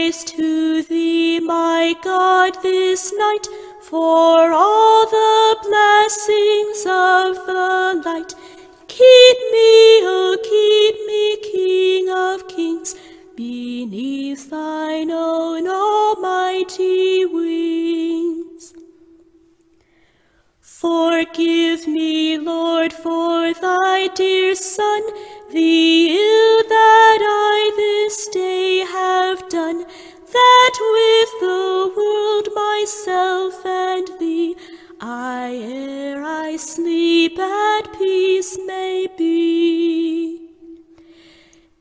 praise to thee, my God, this night, for all the blessings of the light. Keep me, oh, keep me, King of kings, beneath thine own almighty wings. Forgive me, Lord, for thy dear Son, the ill that I this day have done, that with the world, myself, and thee, I, ere I sleep, at peace may be.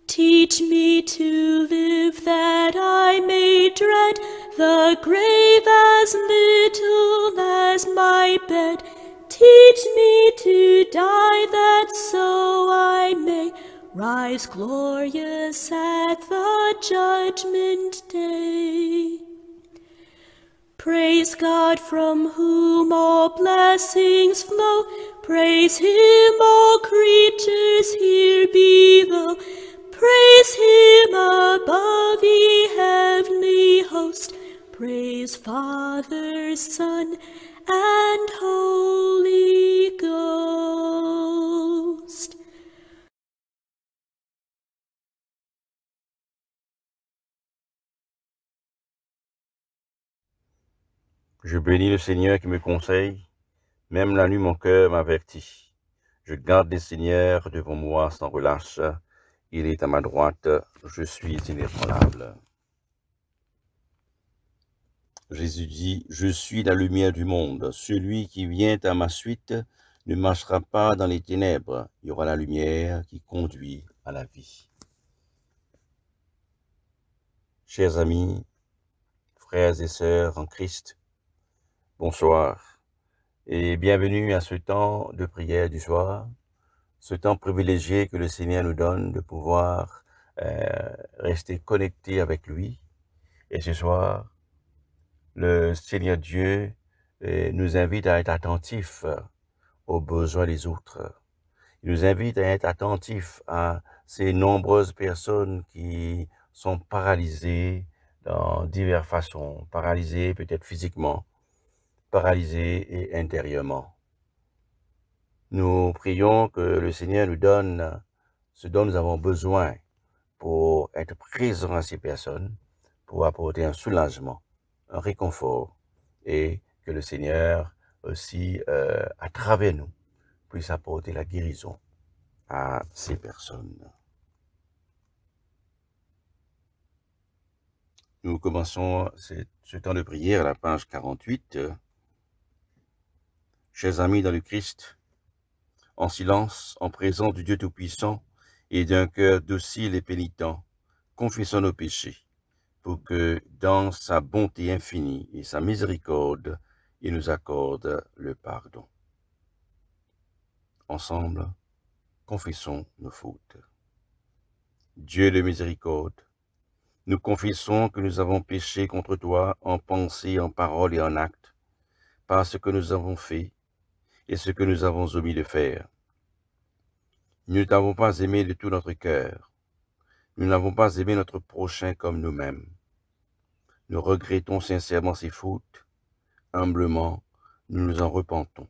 Teach me to live that I may dread the grave as little as my bed. Teach me to die that so I may rise glorious at the judgment day. Praise God from whom all blessings flow. Praise him, all creatures here below. Praise him above, ye heavenly host. Praise Father, Son, and Holy Ghost. Je bénis le Seigneur qui me conseille, même la nuit mon cœur m'avertit. Je garde le Seigneur devant moi sans relâche, il est à ma droite, je suis inébranlable. Jésus dit, je suis la lumière du monde, celui qui vient à ma suite ne marchera pas dans les ténèbres, il y aura la lumière qui conduit à la vie. Chers amis, frères et sœurs en Christ, bonsoir et bienvenue à ce temps de prière du soir, ce temps privilégié que le Seigneur nous donne de pouvoir rester connecté avec lui. Et ce soir, le Seigneur Dieu nous invite à être attentifs aux besoins des autres. Il nous invite à être attentifs à ces nombreuses personnes qui sont paralysées dans diverses façons, paralysées peut-être physiquement, paralysées et intérieurement. Nous prions que le Seigneur nous donne ce dont nous avons besoin pour être présents à ces personnes, pour apporter un soulagement, un réconfort, et que le Seigneur aussi, à travers nous, puisse apporter la guérison à ces personnes. Nous commençons ce temps de prière à la page 48. Chers amis dans le Christ, en silence, en présence du Dieu Tout-Puissant et d'un cœur docile et pénitent, confessons nos péchés, pour que, dans sa bonté infinie et sa miséricorde, il nous accorde le pardon. Ensemble, confessons nos fautes. Dieu de miséricorde, nous confessons que nous avons péché contre toi en pensée, en parole et en acte, par ce que nous avons fait et ce que nous avons omis de faire. Nous ne t'avons pas aimé de tout notre cœur. Nous n'avons pas aimé notre prochain comme nous-mêmes. Nous regrettons sincèrement ces fautes. Humblement, nous nous en repentons.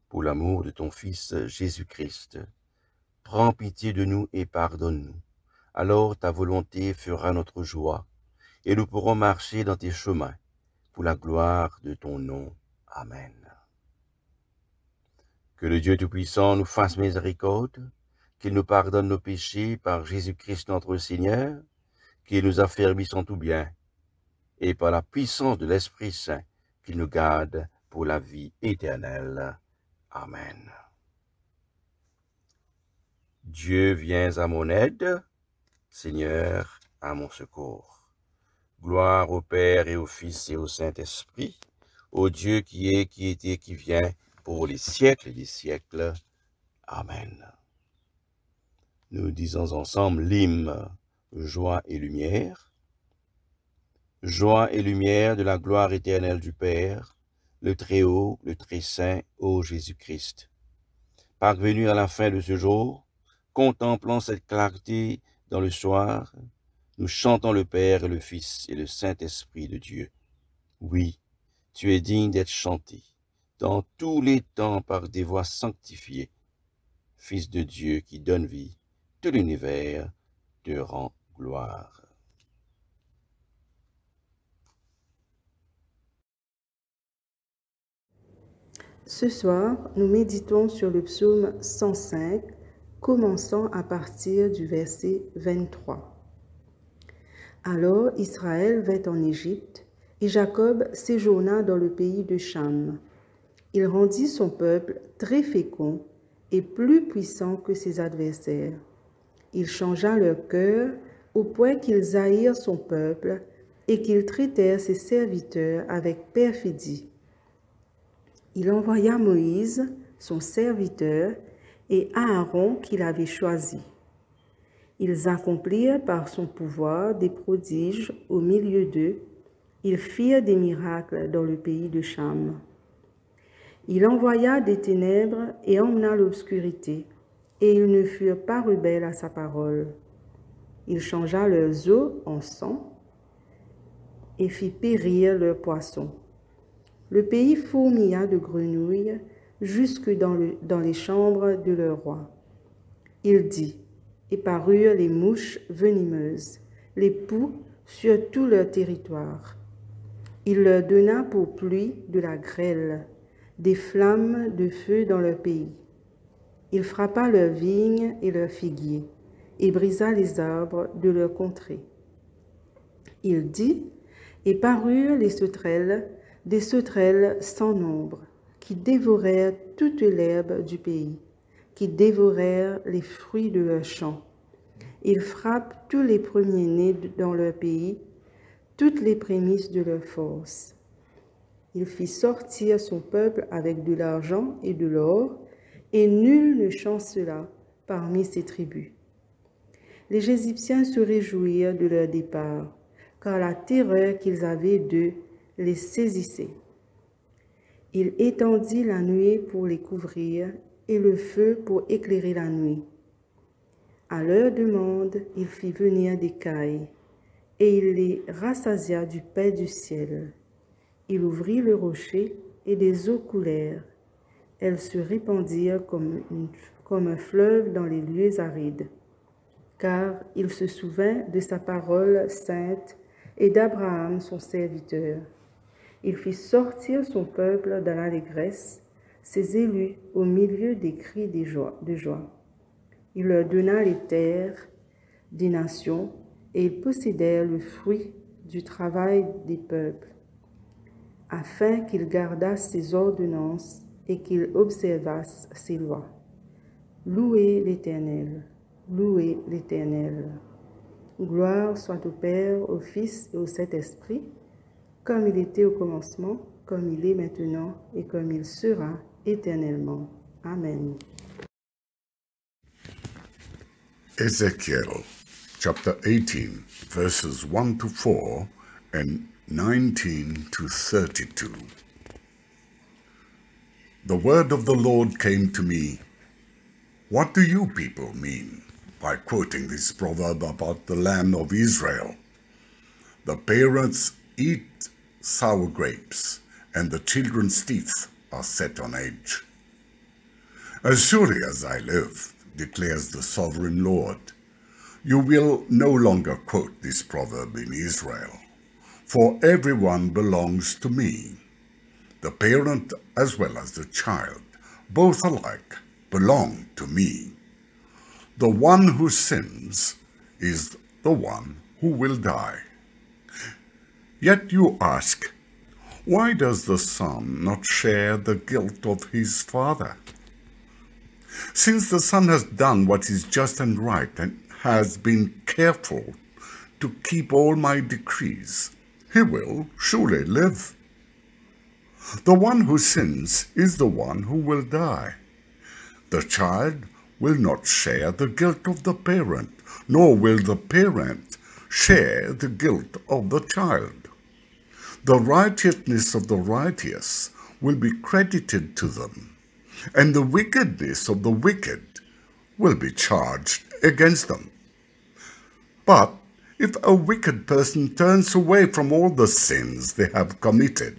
Pour l'amour de ton Fils Jésus-Christ, prends pitié de nous et pardonne-nous. Alors ta volonté fera notre joie, et nous pourrons marcher dans tes chemins, pour la gloire de ton nom. Amen. Que le Dieu Tout-Puissant nous fasse miséricorde, qu'il nous pardonne nos péchés par Jésus-Christ notre Seigneur, qu'il nous affermisse en tout bien, et par la puissance de l'Esprit Saint, qu'il nous garde pour la vie éternelle. Amen. Dieu, viens à mon aide, Seigneur, à mon secours. Gloire au Père et au Fils et au Saint-Esprit, au Dieu qui est, qui était, qui vient, pour les siècles des siècles. Amen. Nous disons ensemble l'hymne Joie et lumière. Joie et lumière de la gloire éternelle du Père, le Très-Haut, le Très-Saint, ô Jésus-Christ. Parvenu à la fin de ce jour, contemplant cette clarté dans le soir, Nous chantons le Père et le Fils et le Saint-Esprit de Dieu. Oui, tu es digne d'être chanté dans tous les temps par des voix sanctifiées. Fils de Dieu qui donne vie, tout l'univers te rend gloire. Ce soir, nous méditons sur le psaume 105, commençant à partir du verset 23. Alors Israël vint en Égypte, et Jacob séjourna dans le pays de Cham. Il rendit son peuple très fécond et plus puissant que ses adversaires. Il changea leur cœur au point qu'ils haïrent son peuple et qu'ils traitèrent ses serviteurs avec perfidie. Il envoya Moïse, son serviteur, et Aaron qu'il avait choisi. Ils accomplirent par son pouvoir des prodiges au milieu d'eux. Ils firent des miracles dans le pays de Cham. Il envoya des ténèbres et emmena l'obscurité, et ils ne furent pas rebelles à sa parole. Il changea leurs eaux en sang et fit périr leurs poissons. Le pays fourmilla de grenouilles jusque dans les chambres de leur roi. Il dit, et parurent les mouches venimeuses, les poux sur tout leur territoire. Il leur donna pour pluie de la grêle, des flammes de feu dans leur pays. Il frappa leurs vignes et leurs figuiers, et brisa les arbres de leur contrée. Il dit, et parurent les sauterelles, des sauterelles sans nombre, qui dévorèrent toute l'herbe du pays, qui dévorèrent les fruits de leurs champs. Ils frappent tous les premiers-nés dans leur pays, toutes les prémices de leur force. Il fit sortir son peuple avec de l'argent et de l'or, et nul ne chancela parmi ses tribus. Les Égyptiens se réjouirent de leur départ, car la terreur qu'ils avaient d'eux les saisissait. Il étendit la nuée pour les couvrir et le feu pour éclairer la nuit. À leur demande, il fit venir des cailles, et il les rassasia du pain du ciel. Il ouvrit le rocher, et des eaux coulèrent. Elles se répandirent comme un fleuve dans les lieux arides. Car il se souvint de sa parole sainte et d'Abraham son serviteur. Il fit sortir son peuple dans l'allégresse, ses élus au milieu des cris de joie. Il leur donna les terres des nations, et ils possédèrent le fruit du travail des peuples, afin qu'ils gardassent ses ordonnances et qu'ils observassent ses lois. Louez l'Éternel, louez l'Éternel. Gloire soit au Père, au Fils et au Saint-Esprit, comme il était au commencement, comme il est maintenant et comme il sera éternellement. Amen. Ezekiel chapter 18, verses 1 to 4 and 19 to 32. The word of the Lord came to me. What do you people mean by quoting this proverb about the land of Israel? The parents eat sour grapes, and the children's teeth are set on edge. As surely as I live, declares the sovereign Lord, you will no longer quote this proverb in Israel, for everyone belongs to me, the parent as well as the child, both alike belong to me. The one who sins is the one who will die. Yet you ask, why does the son not share the guilt of his father? Since the son has done what is just and right and has been careful to keep all my decrees, he will surely live. The one who sins is the one who will die. The child will not share the guilt of the parent, nor will the parent share the guilt of the child. The righteousness of the righteous will be credited to them, and the wickedness of the wicked will be charged against them. But If a wicked person turns away from all the sins they have committed,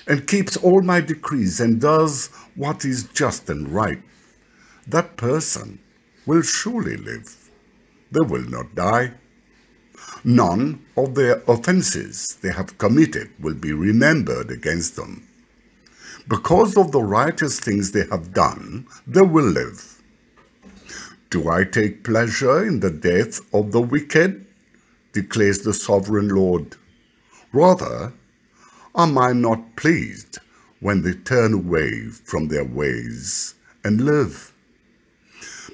and keeps all my decrees and does what is just and right, that person will surely live. They will not die. None of their offenses they have committed will be remembered against them. Because of the righteous things they have done, they will live. Do I take pleasure in the death of the wicked? Declares the sovereign Lord. Rather, am I not pleased when they turn away from their ways and live?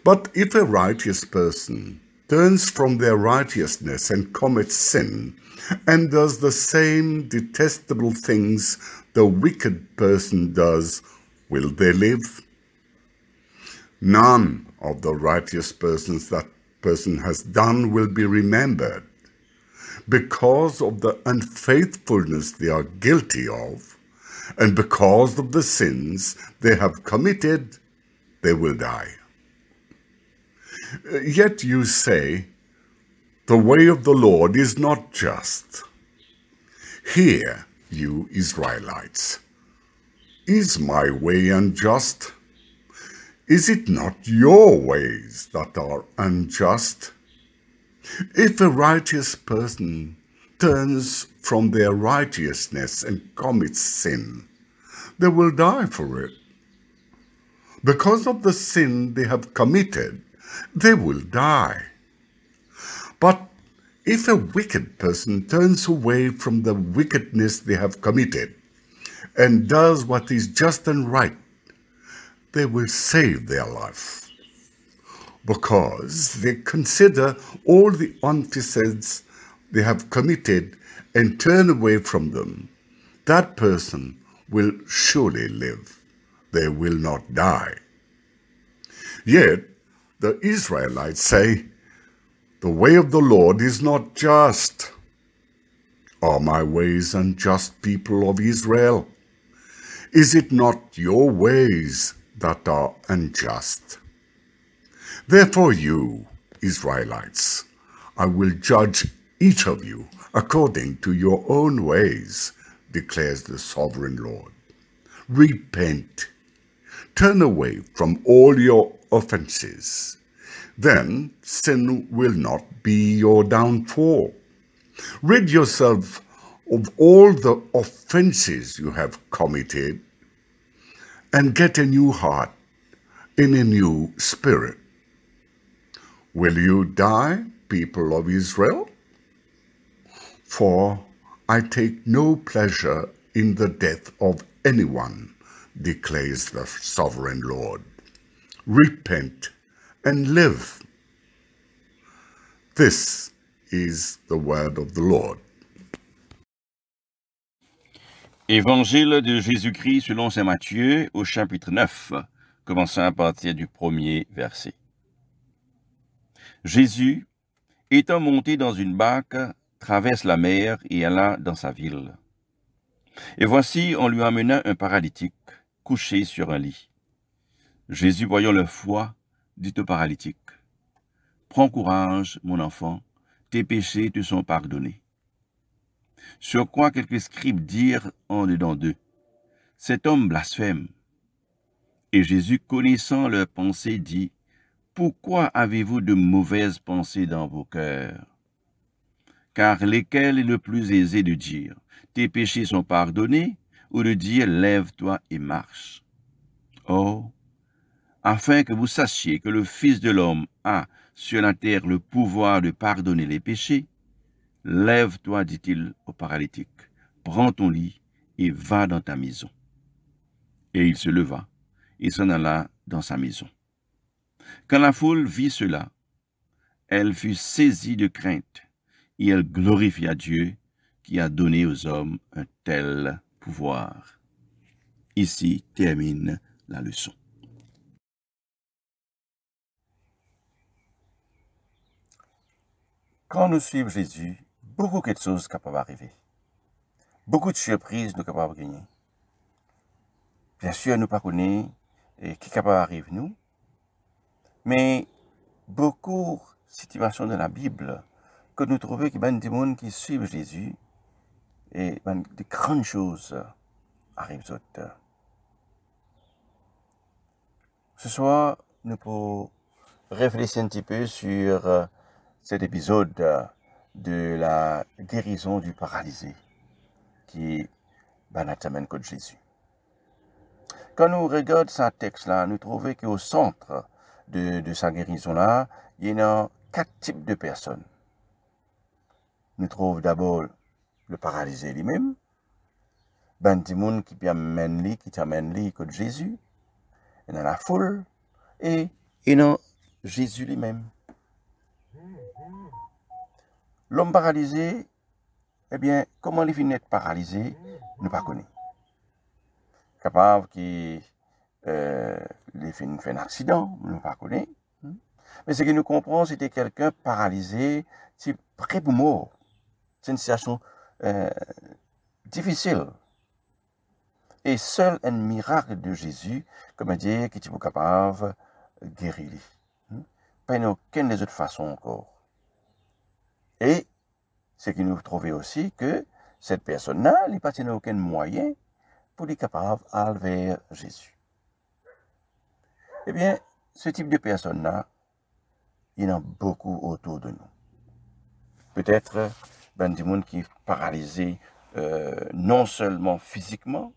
But if a righteous person turns from their righteousness and commits sin, and does the same detestable things the wicked person does, will they live? None of the righteous persons that person has done will be remembered. Because of the unfaithfulness they are guilty of, and because of the sins they have committed, they will die. Yet you say, the way of the Lord is not just. Hear, you Israelites. Is my way unjust? Is it not your ways that are unjust? If a righteous person turns from their righteousness and commits sin, they will die for it. Because of the sin they have committed, they will die. But if a wicked person turns away from the wickedness they have committed and does what is just and right, they will save their life. Because they consider all the offenses they have committed and turn away from them, that person will surely live. They will not die. Yet the Israelites say, the way of the Lord is not just. Are my ways unjust, people of Israel? Is it not your ways that are unjust? Therefore you, Israelites, I will judge each of you according to your own ways, declares the sovereign Lord. Repent. Turn away from all your offenses. Then sin will not be your downfall. Rid yourself of all the offenses you have committed and get a new heart in a new spirit. Will you die, people of Israel? For I take no pleasure in the death of anyone, declares the sovereign Lord. Repent and live. This is the word of the Lord. Évangile de Jésus-Christ selon saint Matthieu au chapitre 9, commençant à partir du premier verset. Jésus, étant monté dans une barque, traverse la mer et alla dans sa ville. Et voici, on lui amena un paralytique, couché sur un lit. Jésus, voyant leur foi, dit au paralytique, « Prends courage, mon enfant, tes péchés te sont pardonnés. » Sur quoi quelques scribes dirent en dedans d'eux, « Cet homme blasphème. » Et Jésus, connaissant leurs pensées, dit, « Pourquoi avez-vous de mauvaises pensées dans vos cœurs? Car lesquels est le plus aisé de dire, « Tes péchés sont pardonnés » ou de dire, « Lève-toi et marche. » Or, afin que vous sachiez que le Fils de l'homme a sur la terre le pouvoir de pardonner les péchés, lève-toi, dit-il au paralytique, prends ton lit et va dans ta maison. Et il se leva et s'en alla dans sa maison. Quand la foule vit cela, elle fut saisie de crainte et elle glorifia Dieu qui a donné aux hommes un tel pouvoir. Ici termine la leçon. Quand nous suivons Jésus, beaucoup de choses capables d'arriver. Beaucoup de surprises nous capables de gagner. Bien sûr, nous ne connaissons pas qui est capable d'arriver nous, mais beaucoup de situations dans la Bible que nous trouvons qu'il y a des gens qui suivent Jésus et de grandes choses arrivent. Ce soir, nous pouvons réfléchir un petit peu sur cet épisode de la guérison du paralysé qui est Banatamen contre Jésus. Quand nous regardons ce texte-là, nous trouvons qu'au centre de sa guérison-là, il y a 4 types de personnes. Nous trouvons d'abord le paralysé lui-même, Bantimoun qui t'amène lui contre Jésus, et dans la foule, et dans Jésus lui-même. L'homme paralysé, eh bien, comment il finit d'être paralysé, nous ne pas connaissons. Capable qu'il fait un accident, nous ne pas connaissons. Mais ce que nous comprenons, c'était quelqu'un paralysé, c'est prêt pour mort. C'est une situation difficile. Et seul un miracle de Jésus, comme dire, qui est capable de guérir. Pas aucune des autres façons encore. Et ce qui nous trouvait aussi que cette personne-là, il n'a pas aucun moyen pour être capable d'aller vers Jésus. Eh bien, ce type de personne-là, il y en a beaucoup autour de nous. Peut-être des gens qui sont paralysés non seulement physiquement,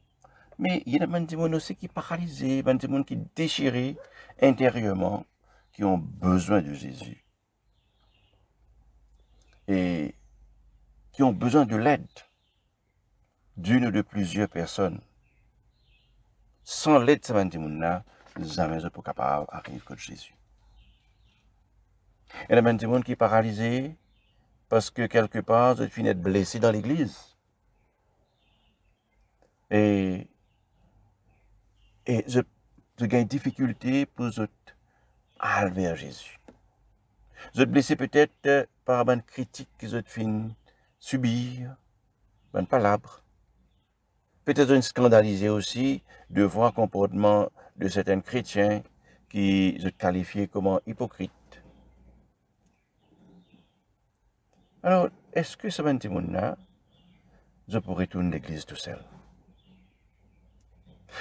mais il y a des gens aussi qui sont paralysés, des gens qui sont déchirés intérieurement, qui ont besoin de Jésus. Et qui ont besoin de l'aide d'une ou de plusieurs personnes. Sans l'aide de ces gens-là, jamais je ne peux pas arriver à Jésus. Il y a des gens qui sont paralysés parce que quelque part, ils finissent blessés dans l'église. Et je gagne difficulté pour aller vers Jésus. Je suis blessé peut-être par une critique que je fin subir, une palabre. Peut-être je suis scandalisé aussi de voir le comportement de certains chrétiens qui je qualifie comme hypocrites. Alors, est-ce que ce monde-là, je pourrais tourner l'église tout seul?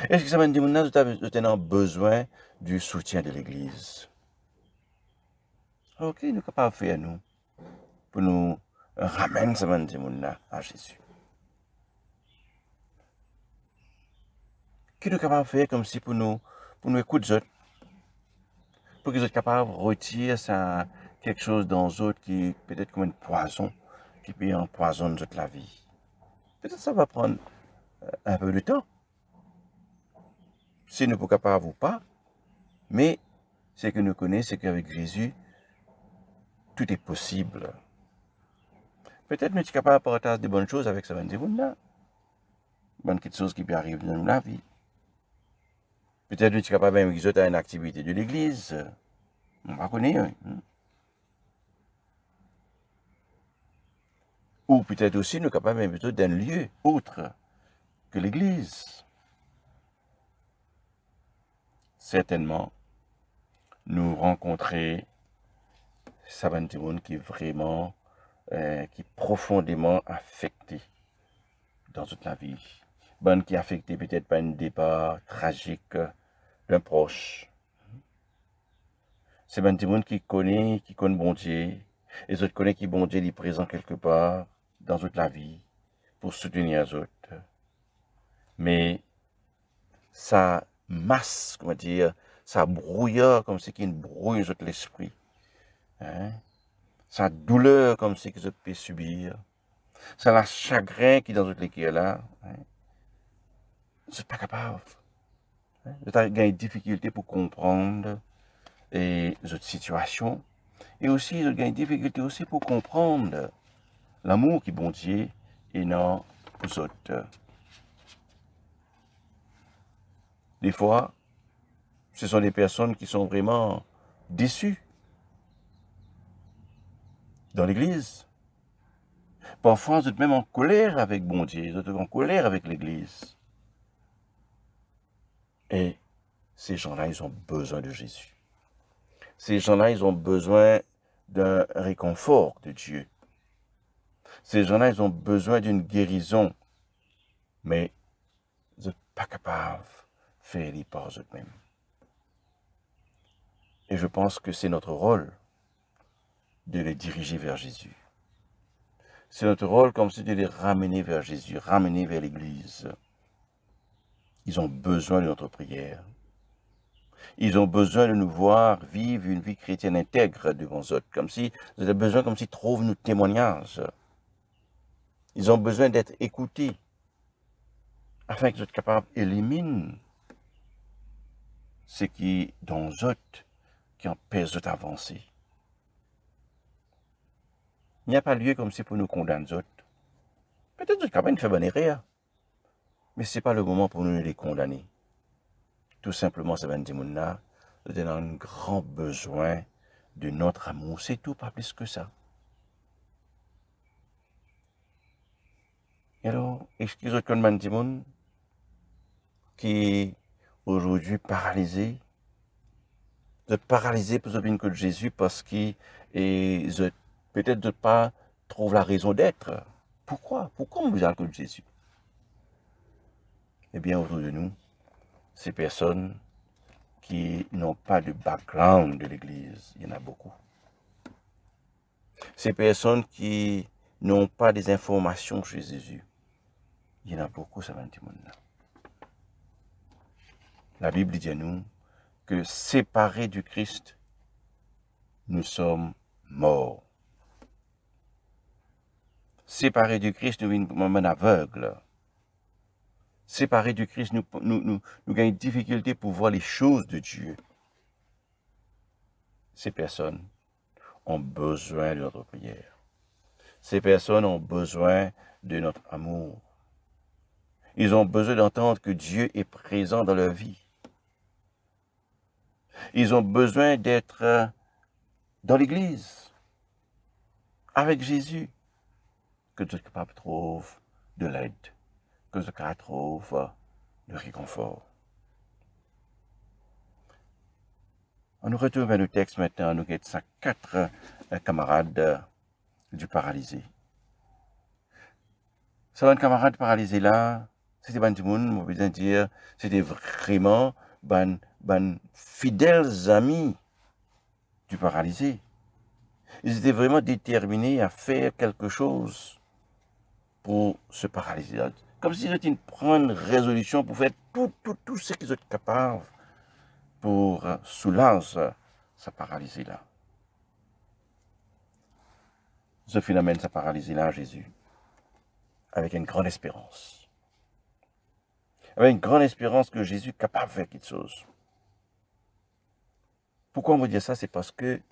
Est-ce que ce monde-là, je as besoin du soutien de l'église? Ok, nous sommes capables de faire nous, pour nous ramener ce monde-là à Jésus. Qui nous sommes capables de faire comme si pour nous écouter, pour qu'ils soient capables de retirer quelque chose dans eux qui est peut-être comme un poison, qui peut empoisonner toute la vie. Peut-être ça va prendre un peu de temps. Si nous ne sommes pas capables ou pas, mais ce que nous connaissons, c'est qu'avec Jésus, tout est possible. Peut-être que nous sommes capables de partager de bonnes choses avec ce monde-là. Bonnes choses qui peuvent arriver dans la vie. Peut-être que nous sommes capables de faire une activité de l'église. On va connaître. Ou peut-être aussi nous sommes capables de faire d'un lieu autre que l'église. Certainement, nous rencontrer Sabantimoun qui est vraiment, qui est profondément affecté dans toute la vie. Bonne qui est affecté peut-être par un départ tragique d'un proche. C'est Sabantimoun qui connaît bon Dieu, et les autres connaissent qui bon Dieu est présent quelque part dans toute la vie pour soutenir les autres. Mais ça masse, comment dire, ça brouillard comme si qu'il brouille l'esprit. Hein? Ça douleur comme si qu'ils peut subir. Ça la chagrin qui dans toute l'équipe là. Hein? Je suis pas capable. Hein? Je ai une difficulté pour comprendre les autres situations. Et aussi, je ai une difficulté aussi pour comprendre l'amour qui bon Dieu et non aux autres. Des fois, ce sont des personnes qui sont vraiment déçues dans l'église. Parfois, vous êtes même en colère avec bon Dieu, vous êtes en colère avec l'église. Et ces gens-là, ils ont besoin de Jésus. Ces gens-là, ils ont besoin d'un réconfort de Dieu. Ces gens-là, ils ont besoin d'une guérison, mais ils ne sont pas capables de faire les par eux-mêmes. Et je pense que c'est notre rôle de les diriger vers Jésus. C'est notre rôle comme si de les ramener vers Jésus, ramener vers l'Église. Ils ont besoin de notre prière. Ils ont besoin de nous voir vivre une vie chrétienne intègre devant eux, comme si ils ont besoin, comme s'ils trouvent nos témoignages. Ils ont besoin d'être écoutés, afin qu'ils soient capables d'éliminer ce qui est dans eux, qui empêche d'avancer. Il n'y a pas lieu comme si pour nous condamner eux. Peut-être que quand même fait bonne erreur, mais ce n'est pas le moment pour nous de les condamner. Tout simplement, ce vendredi-là, nous avons un grand besoin de notre amour. C'est tout, pas plus que ça. Et alors, excusez-moi comme vendredi qui est aujourd'hui paralysé. Vous êtes paralysé pour venir que Jésus parce qu'il peut-être pas trouve la raison d'être. Pourquoi? Pourquoi on vous a que Jésus? Eh bien, autour de nous, ces personnes qui n'ont pas de background de l'Église, il y en a beaucoup. Ces personnes qui n'ont pas des informations chez Jésus, il y en a beaucoup, ça va dire. La Bible dit à nous que séparés du Christ, nous sommes morts. Séparés du Christ, nous sommes aveugles. Séparés du Christ, nous avons une difficulté pour voir les choses de Dieu. Ces personnes ont besoin de notre prière. Ces personnes ont besoin de notre amour. Ils ont besoin d'entendre que Dieu est présent dans leur vie. Ils ont besoin d'être dans l'Église, avec Jésus, que Dieu est capable de trouver de l'aide, que Dieu est capable de trouver le réconfort. On nous retourne vers le texte maintenant, nous avons 4 camarades du paralysé. Ces camarades paralysés là, c'était ban on peut dire, c'était vraiment ban fidèles amis du paralysé. Ils étaient vraiment déterminés à faire quelque chose pour ce paralysé-là. Comme s'ils étaient en train de prendre une résolution pour faire tout ce qu'ils sont capables pour soulager ce paralysé-là. Ce phénomène, ce paralysé-là à Jésus, avec une grande espérance. Avec une grande espérance que Jésus est capable de faire quelque chose. Pourquoi on veut dire ça? C'est parce que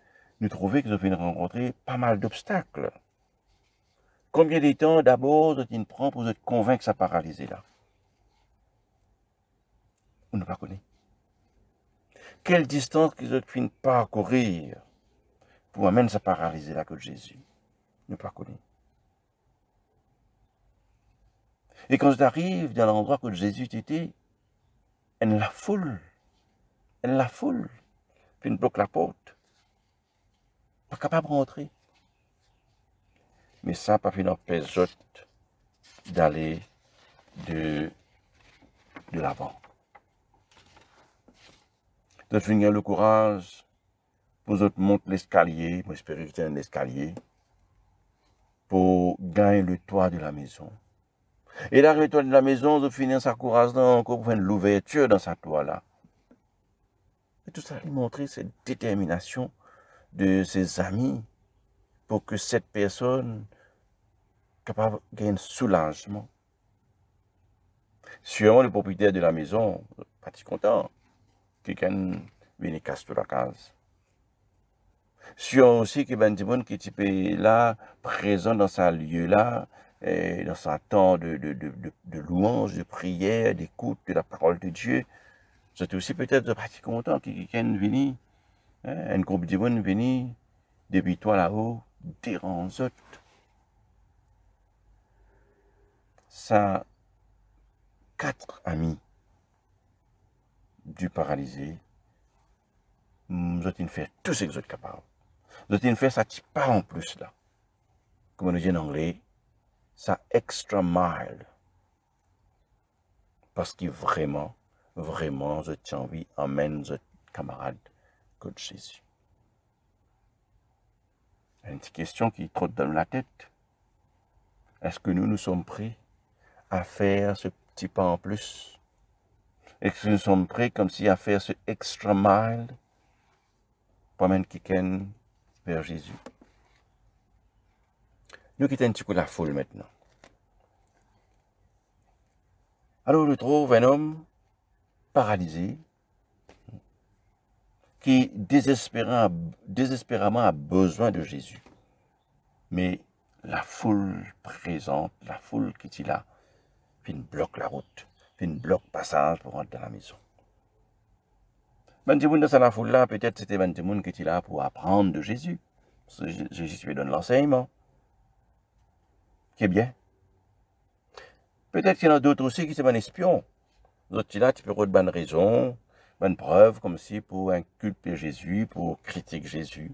nous trouvons que nous venons rencontrer pas mal d'obstacles. Combien de temps d'abord il prend pour se convaincre ça paralysé là? On ne pas connaît. Quelle distance qu'ils ont fini de parcourir pour amener ça paralysé là que Jésus? On ne pas connaît. Et quand tu arrives dans l'endroit où Jésus était, elle la foule. Elle la foule. Puis elle bloque la porte. Pas capable de rentrer. Mais ça n'a pas fait d'empêcher d'aller de l'avant. De finir le courage pour autres monter l'escalier, pour espérer que c'est un escalier, pour gagner le toit de la maison. Et là, le toit de la maison, de finir sa courage là, encore pour faire l'ouverture dans sa toit là. Et tout ça lui montrer cette détermination de ses amis pour que cette personne capable de gagner un soulagement. Sûrement le propriétaire de la maison, pas si content, quelqu'un vient casser toute la case. Sûrement aussi que ben monde qui est là, présent dans ce lieu-là, dans sa temps de louange, de prière, d'écoute de la parole de Dieu. C'est aussi peut-être pas si content que quelqu'un vienne, un groupe de monde vienne, depuis toi là-haut, dérange. Ça, 4 amis du paralysé, nous avons fait tout ce que vous êtes capables. Nous avons fait ça qui part en plus là. Comme on dit en anglais, ça extra mile. Parce que vraiment, je tiens envie, emmène ce camarade que Jésus. Une petite question qui trotte dans la tête. Est-ce que nous sommes prêts à faire ce petit pas en plus? Est-ce que nous sommes prêts comme si à faire ce extra mile pour amener quelqu'un vers Jésus? Nous quittons un petit peu la foule maintenant. Alors, je trouve un homme paralysé qui désespérément a besoin de Jésus. Mais la foule présente, la foule qui est là, puis bloque la route, puis bloque le passage pour rentrer dans la maison. Ben, des gens dans la foule là, peut-être c'était des gens qui étaient là pour apprendre de Jésus. Jésus lui donne l'enseignement, qui est bien. Peut-être qu'il y en a d'autres aussi qui sont des espions. D'autres là, tu peux avoir de bonnes raisons, bonnes preuves, comme si pour inculper Jésus, pour critiquer Jésus.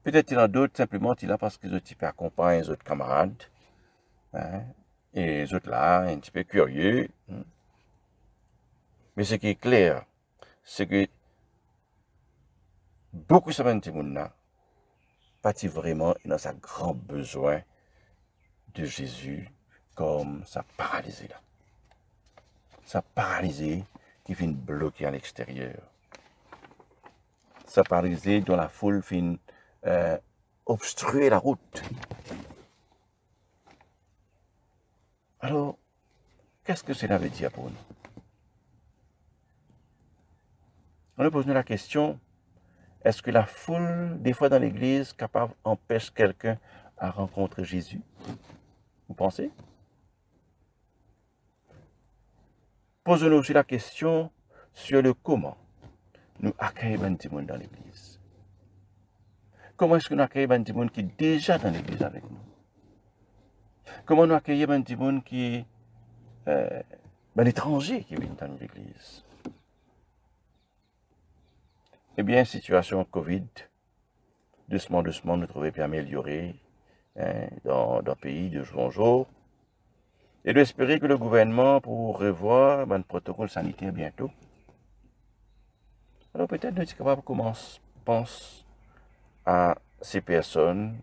Peut-être qu'il y en a d'autres simplement qui là parce qu'ils ont accompagnent les autres camarades. Hein, et les autres là, un petit peu curieux. Mais ce qui est clair, c'est que beaucoup de ces gens là, pas vraiment, ils ont un grand besoin de Jésus comme ça paralysé là. Ça paralysé qui finit bloqué à l'extérieur. Ça paralysé dont la foule finit obstruer la route. Alors, qu'est-ce que cela veut dire pour nous? On nous pose la question, est-ce que la foule, des fois dans l'église, capable empêche quelqu'un à rencontrer Jésus? Vous pensez? Posons-nous aussi la question sur le comment nous accueillons des gens dans l'église. Comment est-ce que nous accueillons des gens qui sont déjà dans l'église avec nous? Comment nous accueillons des gens qui étrangers qui viennent dans l'église? Eh bien, situation Covid, doucement, nous trouvons bien améliorée dans le pays de jour en jour. Et d'espérer que le gouvernement pour revoir le protocole sanitaire bientôt. Alors peut-être nous sommes capables de commencer, pense à ces personnes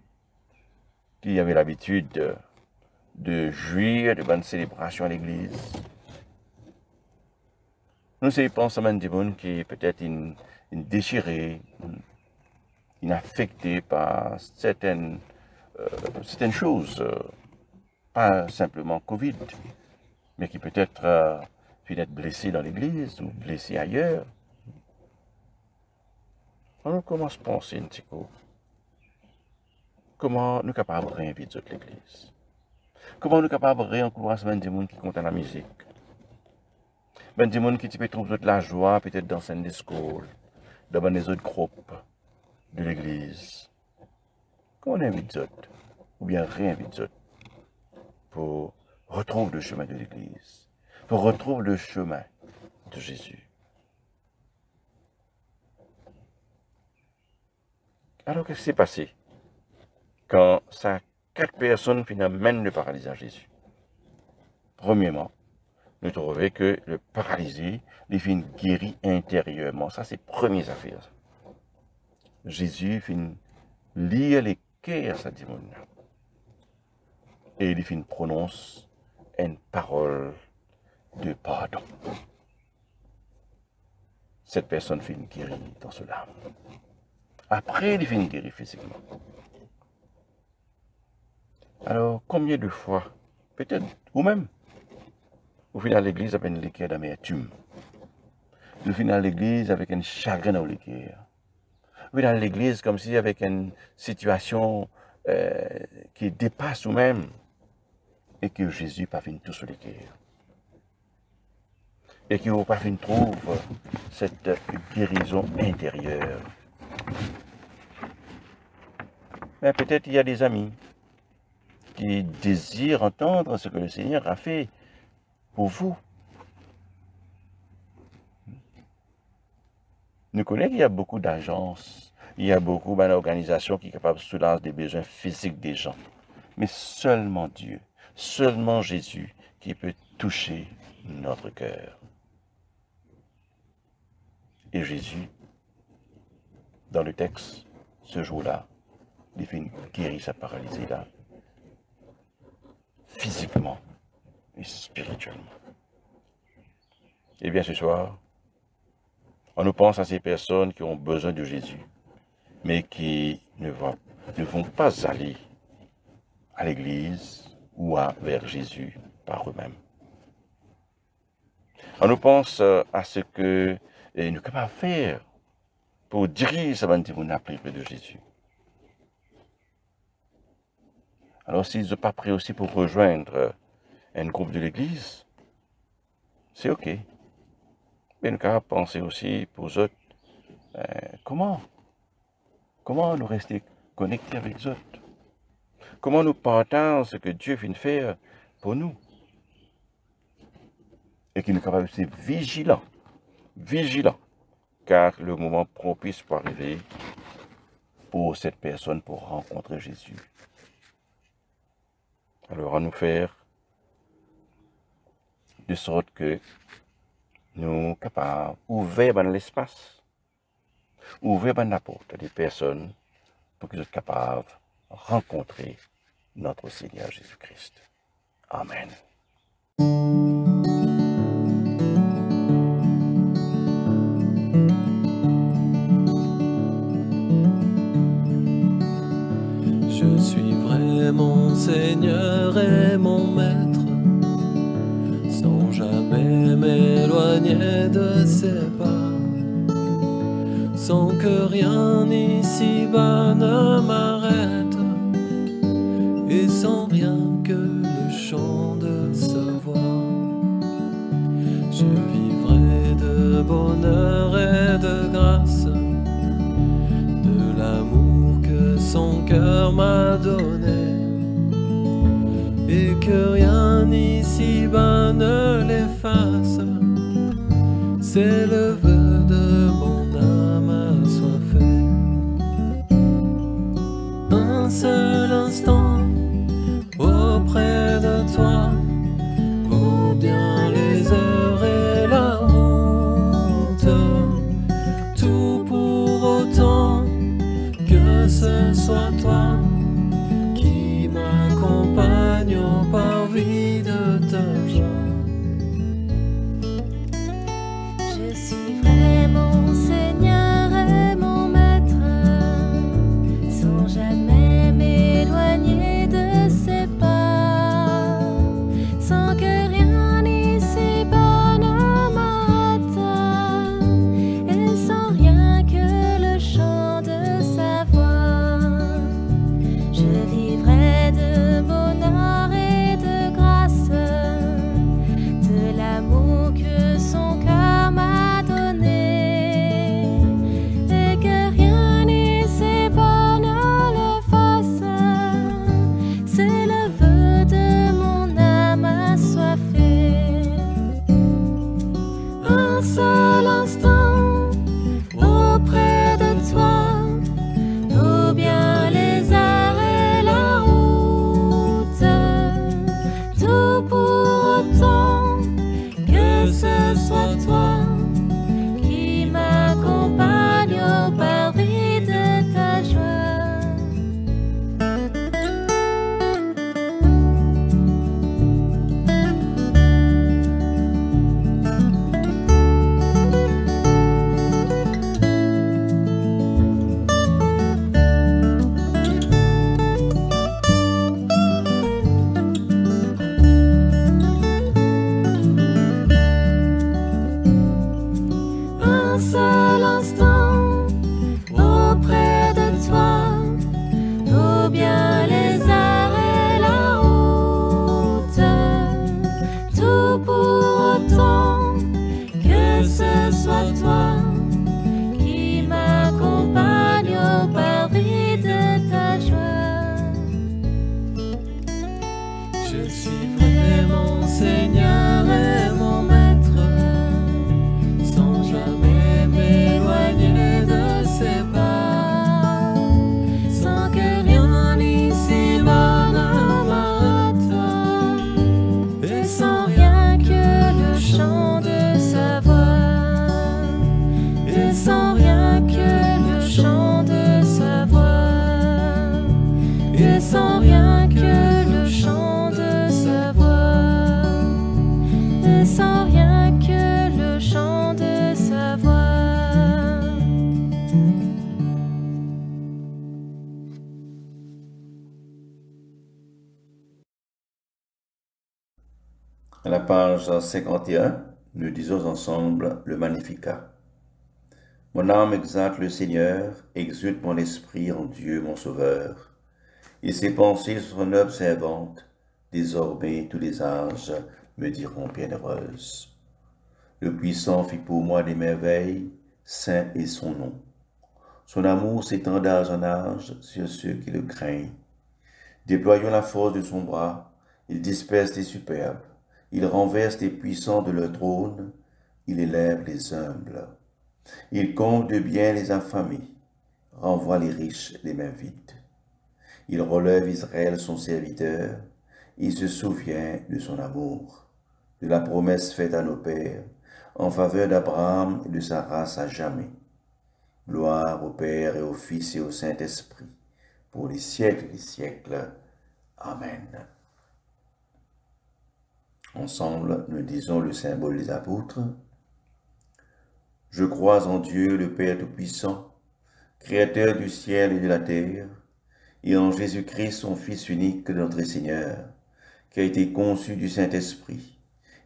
qui avaient l'habitude de jouir de bonnes célébrations à l'église. Nous pensons à des gens qui peut-être une déchirés, affectés par certaines choses. Pas simplement Covid, mais qui peut-être finit être blessé dans l'église ou blessé ailleurs. On commence à penser un petit peu. Comment nous sommes capables de réinviter l'église? Comment nous sommes capables de réencourager des gens qui comptent la musique? Des gens qui peuvent trouver de la joie, peut-être dans scène discours, dans les autres groupes de l'église. Comment on invite eux? Ou bien réinvite eux? Pour retrouver le chemin de l'Église, pour retrouver le chemin de Jésus. Alors, qu'est-ce qui s'est passé quand ça 4 personnes finalement mènent le paralysé à Jésus? Premièrement, nous trouvons que le paralysé, il finit guéri intérieurement. Ça, c'est la première affaire. Jésus finit lire les cœurs, ça dit mon. Et il finit prononce une parole de pardon. Cette personne finit guérie dans ce âme. Après, il finit guéri physiquement. Alors, combien de fois, peut-être, ou même, vous venez à l'église avec une liqueur d'amertume. Vous venez à l'église avec un chagrin dans le cœur. Vous venez à l'église comme si avec une situation qui dépasse vous-même. Et que Jésus pas fini tout sur le cœur. Et qu'il n'a pas fini trouve cette guérison intérieure. Mais peut-être il y a des amis qui désirent entendre ce que le Seigneur a fait pour vous. Nous connaissons qu'il y a beaucoup d'agences, il y a beaucoup d'organisations qui sont capables de soulager des besoins physiques des gens. mais seulement Dieu, seulement Jésus qui peut toucher notre cœur. Et Jésus, dans le texte, ce jour-là, il fait guérir sa paralysée-là, physiquement et spirituellement. Et bien ce soir, on nous pense à ces personnes qui ont besoin de Jésus, mais qui ne vont pas aller à l'église ou vers Jésus par eux-mêmes. On nous pense à ce que nous sommes capables de faire pour diriger sa bonne près de Jésus. Alors s'ils ne sont pas prêts aussi pour rejoindre un groupe de l'église, c'est ok. Mais nous sommes capables de penser aussi pour eux autres, comment nous rester connectés avec les autres? Comment nous partageons ce que Dieu vient de faire pour nous? Et qu'il nous capable de être vigilants, car le moment propice pour arriver pour cette personne pour rencontrer Jésus. Alors à nous faire de sorte que nous sommes capables d'ouvrir dans l'espace, ouvrir dans la porte à des personnes pour qu'ils soient capables de rencontrer notre Seigneur Jésus-Christ. Amen. Je suis vraiment Seigneur et mon Maître, sans jamais m'éloigner de ses pas, sans que rien ici-bas ne m'arrête, et sans rien que le chant de sa voix. Je vivrai de bonheur et de grâce, de l'amour que son cœur m'a donné, et que rien ici-bas ne l'efface. C'est le vœu de mon âme assoiffée. Un seul instant auprès de toi vaut bien les heures et la route, tout pour autant que ce soit toi qui m'accompagne au parvis de ta joie. Je suis vraiment Seigneur et mon Maître, sans jamais m'éloigner de ses pas, sans que rien ici-bas ne m'arrête, et sans rien que le chant de sa voix. Je vivrai de bonheur et de grâce, de l'amour que son cœur m'a donné, et que rien ici-bas ne l'efface. C'est le vœu de mon âme assoiffée. Un seul instant auprès de toi vaut bien les heures et la route, tout pour autant que ce soit toi qui m'accompagne au parvis de ta joie. Un seul instant auprès de toi vaut bien les heures et la route, tout pour autant que ce soit toi qui m'accompagne au parvis de ta joie. Je suis vraiment Seigneur et mon Maître, sans jamais m'éloigner de ses pas, sans que rien ici-bas ne page 51, nous disons ensemble le Magnificat. Mon âme exalte le Seigneur, exulte mon esprit en Dieu mon Sauveur. Et ses pensées sont observantes, désormais tous les âges me diront bienheureuse. Le Puissant fit pour moi des merveilles, saint est son nom. Son amour s'étend d'âge en âge sur ceux qui le craignent. Déployant la force de son bras, il disperse les superbes, il renverse les puissants de leur trône, il élève les humbles. Il compte de bien les affamés, renvoie les riches les mains vides. Il relève Israël son serviteur, il se souvient de son amour, de la promesse faite à nos pères, en faveur d'Abraham et de sa race à jamais. Gloire au Père et au Fils et au Saint-Esprit, pour les siècles des siècles. Amen. Ensemble, nous disons le symbole des apôtres. Je crois en Dieu, le Père Tout-Puissant, Créateur du ciel et de la terre, et en Jésus-Christ, son Fils unique, notre Seigneur, qui a été conçu du Saint-Esprit,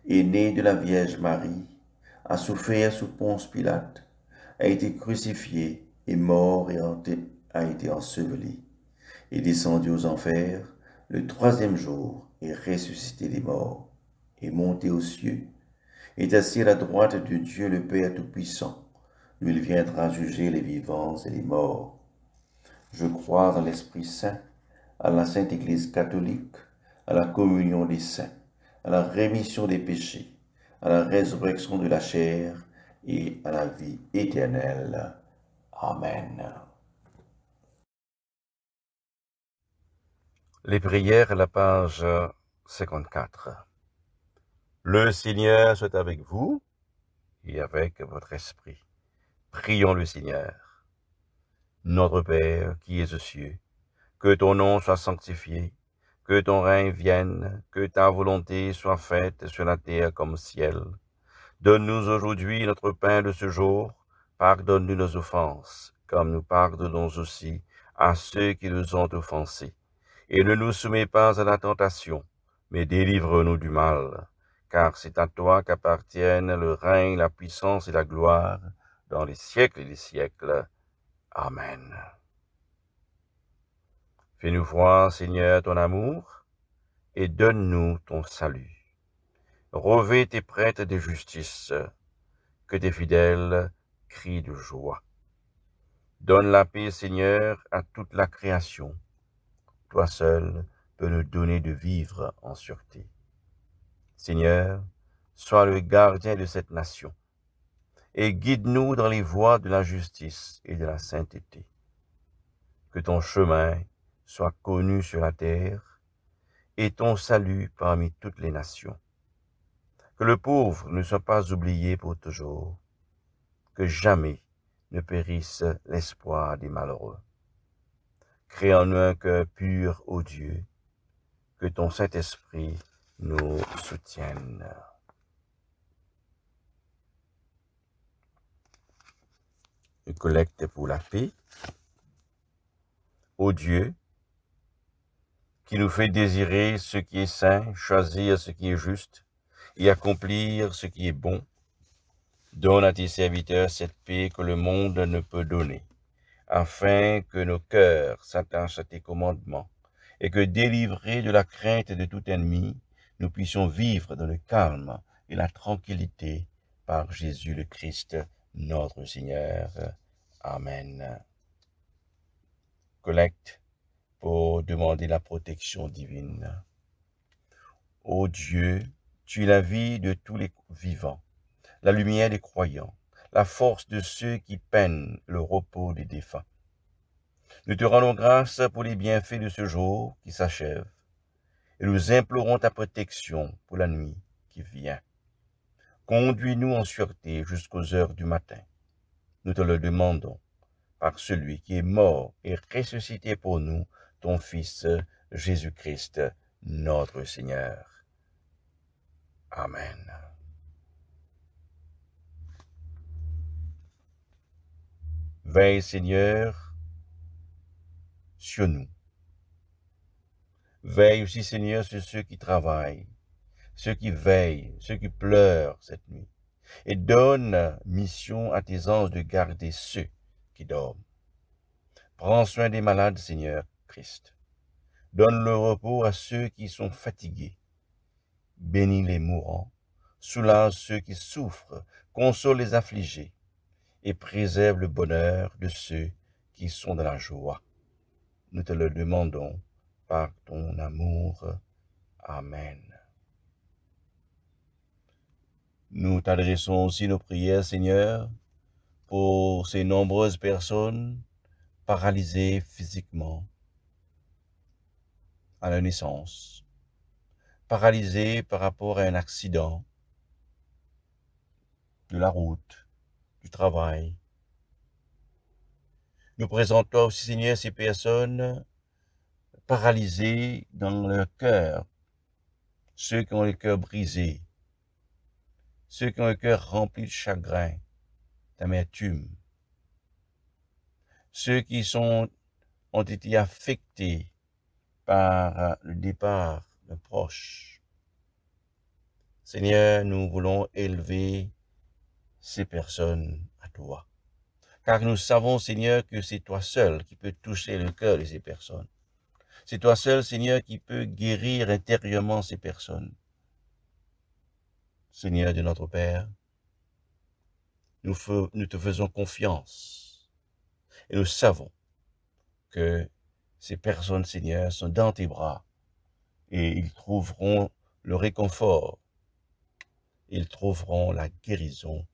est né de la Vierge Marie, a souffert sous Ponce Pilate, a été crucifié, est mort et a été enseveli, est descendu aux enfers, le troisième jour est ressuscité des morts, est monté aux cieux, est assis à la droite de Dieu le Père Tout-Puissant, d'où il viendra juger les vivants et les morts. Je crois en l'Esprit Saint, à la Sainte Église catholique, à la communion des saints, à la rémission des péchés, à la résurrection de la chair et à la vie éternelle. Amen. Les prières à la page 54. Le Seigneur soit avec vous et avec votre esprit. Prions le Seigneur. Notre Père qui es aux cieux, que ton nom soit sanctifié, que ton règne vienne, que ta volonté soit faite sur la terre comme au ciel. Donne-nous aujourd'hui notre pain de ce jour, pardonne-nous nos offenses, comme nous pardonnons aussi à ceux qui nous ont offensés. Et ne nous soumets pas à la tentation, mais délivre-nous du mal, car c'est à toi qu'appartiennent le règne, la puissance et la gloire, dans les siècles des siècles. Amen. Fais-nous voir, Seigneur, ton amour, et donne-nous ton salut. Revêt tes prêtres de justice, que tes fidèles crient de joie. Donne la paix, Seigneur, à toute la création. Toi seul peux nous donner de vivre en sûreté. Seigneur, sois le gardien de cette nation, et guide-nous dans les voies de la justice et de la sainteté. Que ton chemin soit connu sur la terre, et ton salut parmi toutes les nations. Que le pauvre ne soit pas oublié pour toujours, que jamais ne périsse l'espoir des malheureux. Crée en nous un cœur pur, ô Dieu, que ton Saint-Esprit nous soutienne. Une collecte pour la paix. Ô Dieu, qui nous fait désirer ce qui est saint, choisir ce qui est juste et accomplir ce qui est bon, donne à tes serviteurs cette paix que le monde ne peut donner, afin que nos cœurs s'attachent à tes commandements et que, délivrés de la crainte de tout ennemi, nous puissions vivre dans le calme et la tranquillité par Jésus le Christ, notre Seigneur. Amen. Collecte pour demander la protection divine. Ô Dieu, tu es la vie de tous les vivants, la lumière des croyants, la force de ceux qui peinent, le repos des défunts. Nous te rendons grâce pour les bienfaits de ce jour qui s'achève, et nous implorons ta protection pour la nuit qui vient. Conduis-nous en sûreté jusqu'aux heures du matin. Nous te le demandons par celui qui est mort et ressuscité pour nous, ton Fils Jésus-Christ, notre Seigneur. Amen. Veille, Seigneur, sur nous. Veille aussi, Seigneur, sur ceux qui travaillent. ceux qui veillent, ceux qui pleurent cette nuit. Et donne mission à tes anges de garder ceux qui dorment. Prends soin des malades, Seigneur Christ. Donne le repos à ceux qui sont fatigués. Bénis les mourants, soulage ceux qui souffrent, console les affligés, et préserve le bonheur de ceux qui sont dans la joie. Nous te le demandons par ton amour. Amen. Nous t'adressons aussi nos prières, Seigneur, pour ces nombreuses personnes paralysées physiquement à la naissance, paralysées par rapport à un accident de la route, du travail. Nous présentons aussi, Seigneur, ces personnes paralysées dans leur cœur, ceux qui ont le cœur brisé, ceux qui ont le cœur rempli de chagrin, d'amertume, ceux qui ont été affectés par le départ d'un proche. Seigneur, nous voulons élever ces personnes à toi, car nous savons, Seigneur, que c'est toi seul qui peux toucher le cœur de ces personnes. C'est toi seul, Seigneur, qui peux guérir intérieurement ces personnes. Seigneur de notre Père, nous te faisons confiance et nous savons que ces personnes, Seigneur, sont dans tes bras et ils trouveront le réconfort, ils trouveront la guérison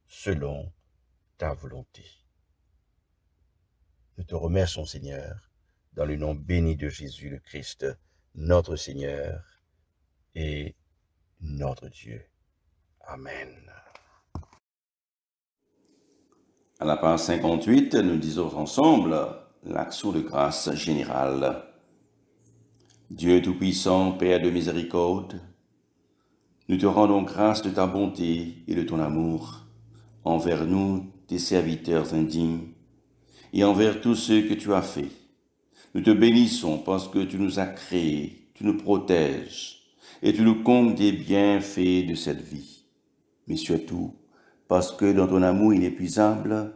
selon ta volonté. Nous te remercions, Seigneur, dans le nom béni de Jésus le Christ, notre Seigneur et notre Dieu. Amen. À la page 58, nous disons ensemble l'action de grâce générale. Dieu Tout-Puissant, Père de miséricorde, nous te rendons grâce de ta bonté et de ton amour envers nous, tes serviteurs indignes, et envers tous ceux que tu as faits. Nous te bénissons parce que tu nous as créés, tu nous protèges, et tu nous combles des bienfaits de cette vie. Mais surtout, parce que dans ton amour inépuisable,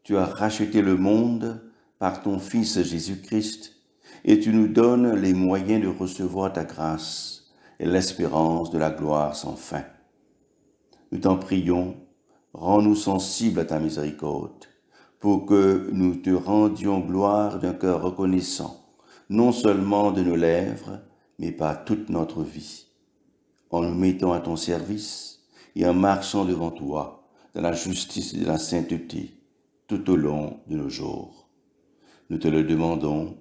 tu as racheté le monde par ton Fils Jésus-Christ, et tu nous donnes les moyens de recevoir ta grâce et l'espérance de la gloire sans fin. Nous t'en prions, rends-nous sensibles à ta miséricorde, pour que nous te rendions gloire d'un cœur reconnaissant, non seulement de nos lèvres, mais par toute notre vie, en nous mettant à ton service et en marchant devant toi dans la justice et de la sainteté tout au long de nos jours. Nous te le demandons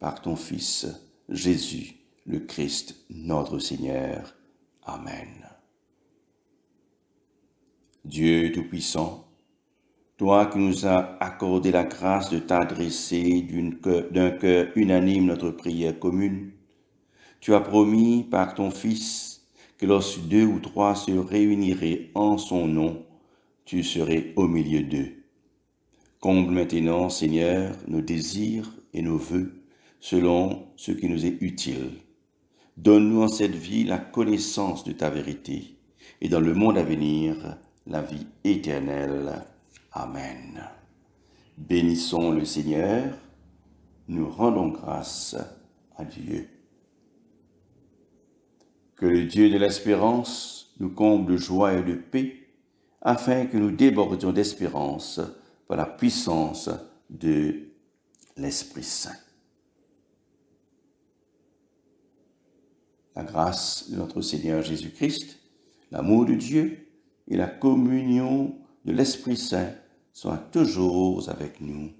par ton Fils, Jésus, le Christ, notre Seigneur. Amen. Dieu Tout-Puissant, toi qui nous as accordé la grâce de t'adresser d'un cœur unanime notre prière commune, tu as promis par ton Fils que lorsque 2 ou 3 se réuniraient en son nom, tu serais au milieu d'eux. Comble maintenant, Seigneur, nos désirs et nos vœux selon ce qui nous est utile. Donne-nous en cette vie la connaissance de ta vérité et dans le monde à venir, la vie éternelle. Amen. Bénissons le Seigneur, nous rendons grâce à Dieu. Que le Dieu de l'espérance nous comble de joie et de paix, afin que nous débordions d'espérance par la puissance de l'Esprit Saint. La grâce de notre Seigneur Jésus-Christ, l'amour de Dieu et la communion de l'Esprit Saint soient toujours avec nous.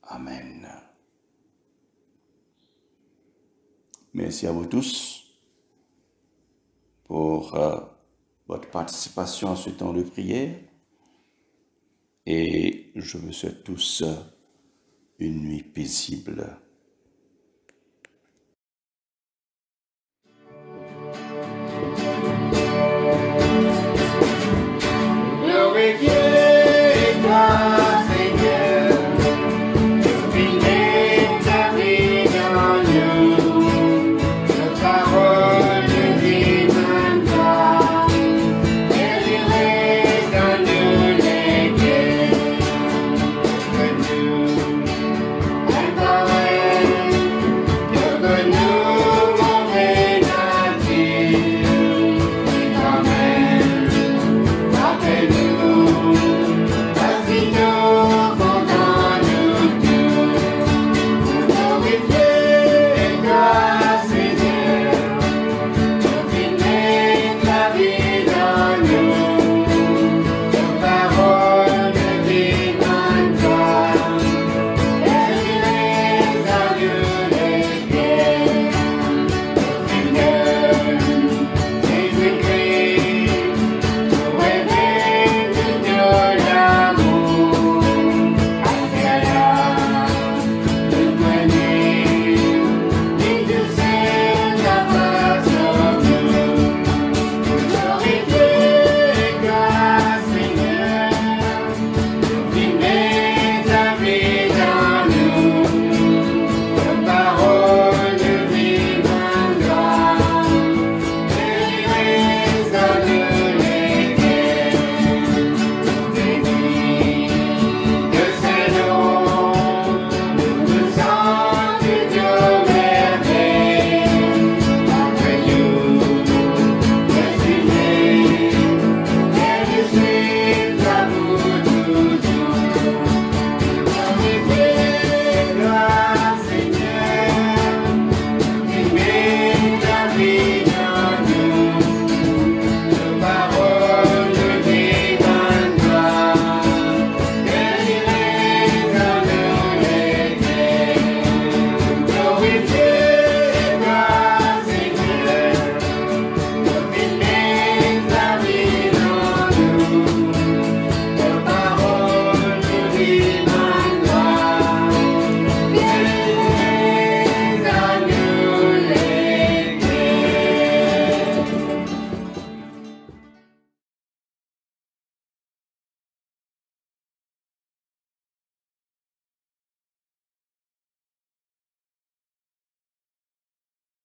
Amen. Merci à vous tous pour votre participation à ce temps de prière et je vous souhaite tous une nuit paisible.